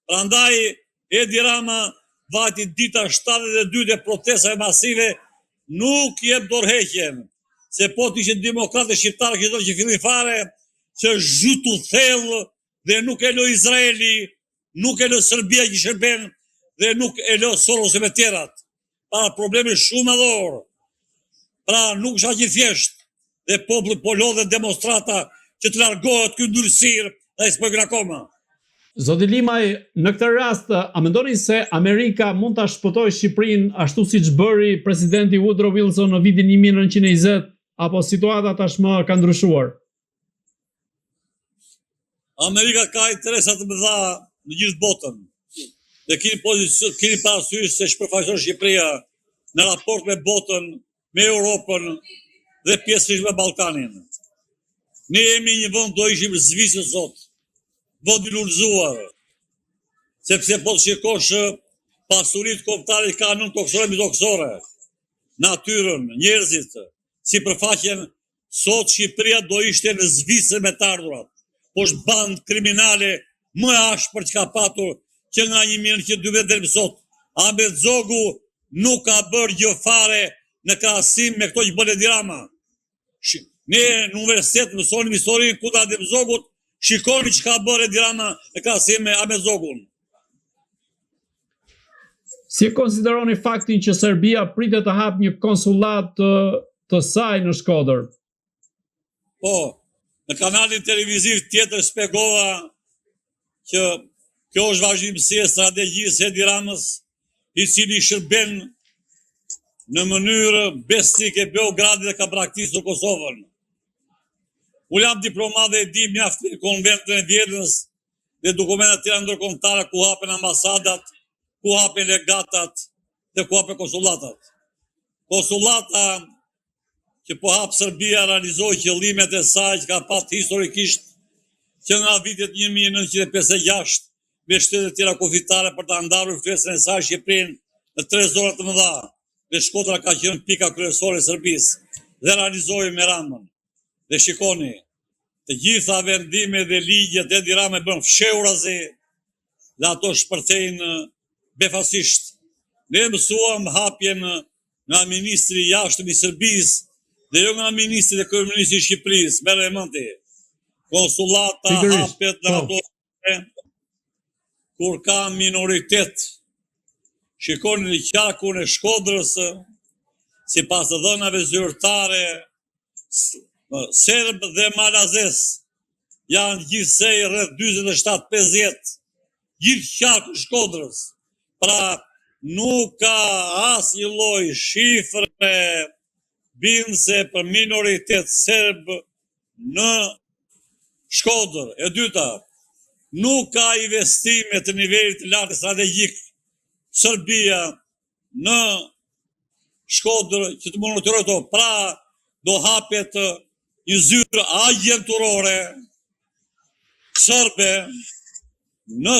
Prandaj Edi Rama vati dita 72 dhe protestave masive nuk jep dorëheqjen, se po të ishin demokratë shqiptarë që fillim fare që zhytu thellë dhe nuk e lo Izraeli, nuk e lo Serbia që shërben dhe nuk e lo Soros e me tjerat. Pra problemi shumë madhor. Pra nuk është aq i thjesht dhe populli po lodhet demonstrata që të largohet ky ndyrësir dhe ai s'po akoma. Zoti Limaj, në këtë rast, a mendoni se Amerika mund ta shpëtojë Shqipërinë ashtu siç bëri presidenti Woodrow Wilson në vitin 1920, apo situata tashmë ka ndryshuar? Amerika ka interesa të mëdha në gjithë botën. Dhe keni parasysh se shpërfaqëson Shqipëria në raport me botën, me Europën dhe pjesërisht me Ballkanin. Ne jemi një vend do ishim zvisur sot. Vend i lullzuar, sepse po të shikosh pasuritë kombëtare ka nën toksore mbi toksore, natyrën, njerëzit, si përfaqen sot Shqipëria do ishte në zvisër me të ardhurat, po është bandë kriminale më ashpër që ka patur që nga 1912 deri më sot. Ahmet Zogu nuk ka bërë gjë fare në krahasim me këto që bën Edi Rama. Ne në universitet mësonim historinë kundër Ahmet Zogut. Shikoni që ka bërë Edi Rama e krahasim me Ahmet Zogun. Si konsideroni faktin që Serbia pritet të hapë një konsullat të saj në Shkodër? Po, në kanalin televiziv tjetër shpjegova që kjo është vazhdimësi e strategjisë Edi Ramës, i cili shërben në mënyrë besnike Beogradit dhe ka braktisur Kosovën. U jam diplomat dhe e di mjaft në konventën e Vjenës dhe dokumentat tjera ndërkombëtare ku hapen ambasadat, ku hapen legatat dhe ku hapen konsulatat. Konsulata që po hap Serbia realizoi qëllimet e saj që ka pasur historikisht që nga vitet 1956 me shtetet e tjera kufitare për ta ndarur influencën e saj Shqipërinë në 3 zona të mëdha. Dhe Shkodra ka qenë pika kryesore e Serbisë dhe realizoi me Ramën. Dhe shikoni, të gjitha vendimet dhe ligjet e Edi Rama bën fshehurazi dhe ato shpërthejnë befasisht. Ne mësuam hapjen nga ministri i jashtëm i Serbisë dhe jo nga ministri dhe kryeministri i Shqipërisë, merrni mend. Konsullata hapet në ato kur ka minoritet. Shikoni në qarkun e Shkodrës, sipas të dhënave zyrtare, serb dhe malazes janë gjithsej rreth 47-50, gjithë qarku Shkodrës. Pra nuk ka asnjë lloj shifre bindse për minoritet serb në Shkodër. E dyta, nuk ka investime të nivelit të lartë strategjik Serbia në Shkodër që të monitorojë to. Pra do hapet një zyrë agjenturore serbe në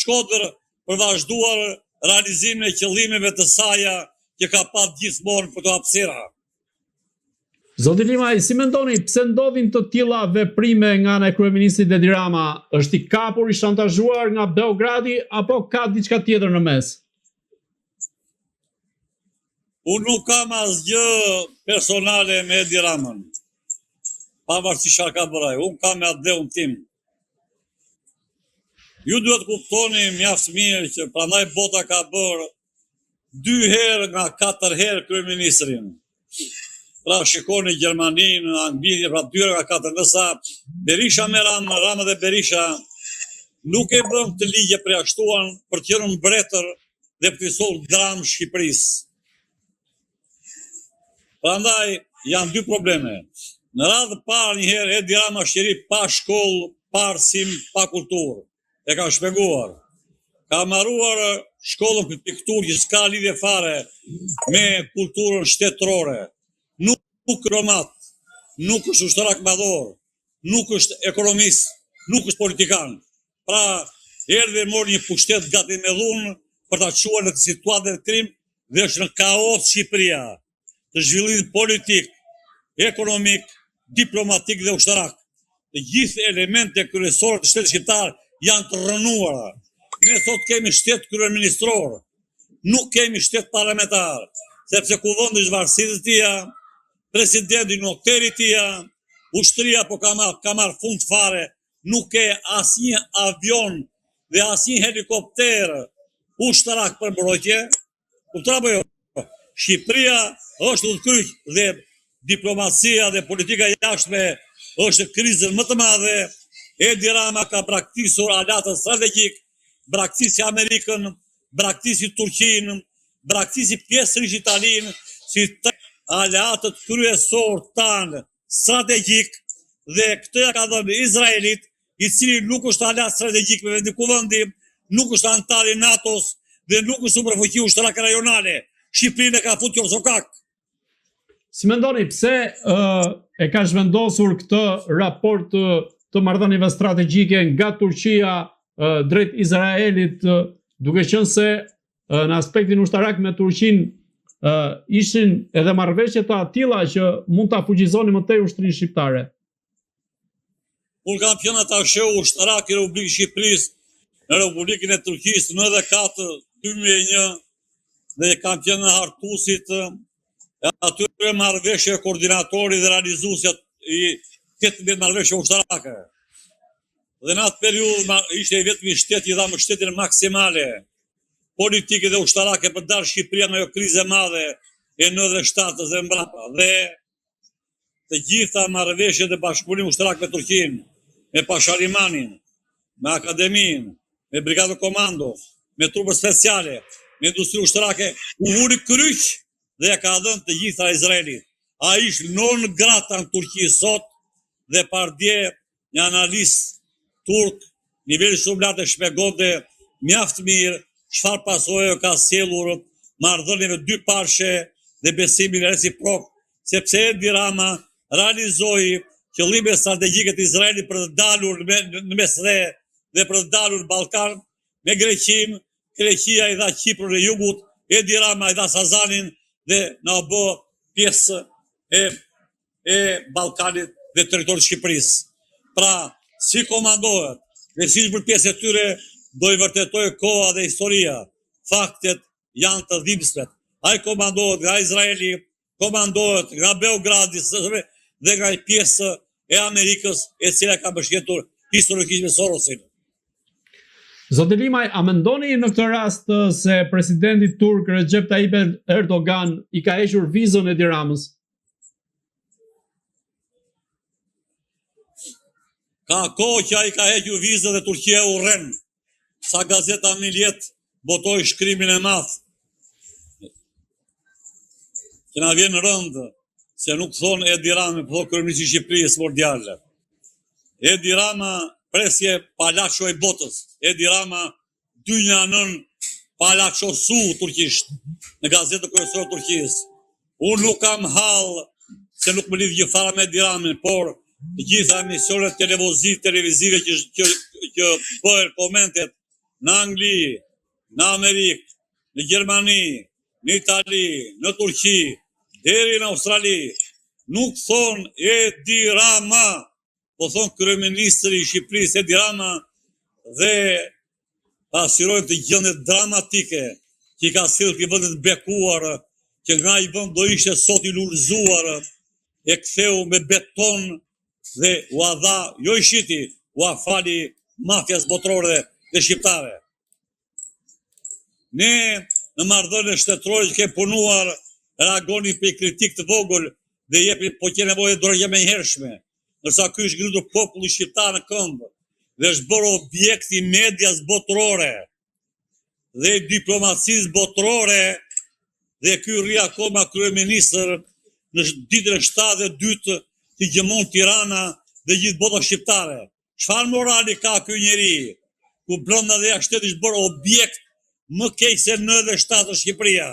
Shkodër për vazhduar realizimin e qëllimeve të saja që ka pat gjithmonë për të hapësira. Zoti Limaj, si mendoni pse ndodhin të tilla veprime nga ana e kryeministrit Edi Rama? Është i kapur, i shantazhuar nga Beogradi apo ka diçka tjetër në mes? Unë nuk kam asgjë personale me Edi Ramën, pavarësisht çfarë ka bërë ai. Unë kam me atë dheun tim. Ju duhet kuptoni mjaft mirë që prandaj bota ka bërë 2 herë nga 4 herë kryeministrin. Pra shikoni Gjermaninë, Anglinë, pra 2 herë nga 4, ndërsa Berisha me Rama, Rama dhe Berisha nuk e bën të ligje përjashtuan për të qenë mbretër dhe për të solë dramë Shqipërisë. Prandaj janë 2 probleme. Në radhë parë një herë Edi Rama shqiri pa shkollë, pa arsim, pa kulturë. E ka shpjeguar. Ka marruar shkollën për pikturë që s'ka lidhje fare me kulturën shtetërore. Nuk romat, nuk është ushtarak madhor, nuk është ekonomist, nuk është politikan. Pra, erdhi mori një pushtet gati me dhunë për ta çuar në situatë të krim dhe është në kaos Shqipëria. Të zhvillimit politik, ekonomik, diplomatik dhe ushtarak. Të gjithë elemente kryesore të shtetit shqiptar janë të rënuara. Ne sot kemi shtet kryeministror, nuk kemi shtet parlamentar, sepse kuvendi zvarësisë të tia, presidenti noteri tia, ushtria po ka marrë fund fare, nuk ke asnjë avion dhe asnjë helikopter ushtarak për mbrojtje. Kupton apo jo? Shqipëria është udhkyq dhe diplomacia dhe politika jashtme është krizën më të madhe. Edi Rama ka braktisur alatën strategjik, braktisi Amerikën, braktisi Turqinë, braktisi pjesërisht Italinë, si të alatët kryesor tanë strategjik, dhe këtë ja ka dhënë Izraelit, i cili nuk është alat strategjik me vendi kuvendi, nuk është antar i NATO-s dhe nuk është superfuqi ushtarake rajonale. Shqipërinë e ka futur sokak. Si mendoni pse e ka zhvendosur këtë raport të marrëdhënieve strategjike nga Turqia drejt Izraelit, duke qenë se në aspektin ushtarak me Turqinë ishin edhe marrëveshje të tilla që mund ta fuqizonin më tej ushtrinë shqiptare? Unë kam qenë atashe ushtarak i Republikës Shqipërisë në Republikën e Turqisë në 2001 dhe kam qenë hartuesit e atyre marrëveshje koordinatori dhe realizuesja i 18 marrëveshje ushtarake. Dhe në atë periudhë ishte vetëm shteti i dhamë shtetin maksimale politike dhe ushtarake për dalë Shqipëria nga ajo krizë e madhe e 97 dhe mbrapa. Dhe të gjitha marrëveshjet e bashkëpunimit ushtarak me Turqinë, me Pasharimanin, me Akademinë, me Brigadën Komando, me trupët speciale, me industri ushtarake, u vuri kryq dhe ja ka dhënë të gjitha Izraelit. A ishtë non grata në Turqi sot dhe pardje një analist turk, nivelli shumë lartë e shpjegonte mjaft mirë çfarë pasojë ka sjellur marrëdhënieve dy parshe dhe besimin reciprok, sepse Edi Rama realizoi qëllimet strategjike të Izraelit për të dalur në Mesre dhe për të dalur në Ballkan me Greqinë. Greqia i dha Kiprun e Jugut, Edi Rama i dha Sazanin dhe na bë pjesë e Ballkanit dhe territorit Shqipërisë. Pra, si komandohet dhe si për pjesë e tyre do i vërtetoj koha dhe historia. Faktet janë të dhimbshme. Ai komandohet nga Izraeli, komandohet nga Beogradi dhe nga pjesë e Amerikës, e cila ka mbështetur historikisht me Sorosin. Zoti Limaj, a mendoni në këtë rast se presidenti turk Recep Tayyip Erdogan i ka hequr vizën Edi Ramës? Ka kohë që ai ka hequr vizën dhe Turqia u rren. Sa gazeta Miljet botoi shkrimin e madh. Që na vjen rënd se nuk thon Edi Rama, po kryeministri i Shqipërisë mondiale. Edi Rama presje palacio i botës. Edi Rama dynja nën palacio su turqisht në gazetë kryesore Turqisë. Unë nuk kam hall se nuk më lidh gjë fare me Edi Ramën, por të gjitha emisionet televizive që bëhen komentet në Angli, në Amerikë, në Gjermani, në Itali, në Turqi, deri në Australi, nuk thon Edi Rama, po thon kryeministri i Shqipërisë Edi Rama, dhe pasqyrojnë të gjendje dramatike që i ka sjellë këtij vendi të bekuar, që nga i vend do ishte sot i lulëzuar, e ktheu me beton dhe u dha, jo i shiti, u fali mafjas botërore dhe shqiptare. Ne në marrëdhënie shtetërore që kemi punuar, reagoni për kritik të vogël dhe jepi po që nevojë dorëgjë më hershme. Ndërsa ky është ngritur populli shqiptar në këmbë dhe është bërë objekt i medias botërore dhe diplomacisë botërore, dhe ky rri akoma kryeministër në ditën e 72 që gjemon Tirana dhe gjithë bota shqiptare. Çfarë morali ka ky njeri, ku brenda dhe jashtë shtetit është bërë objekt më keq se në 97 Shqipëria?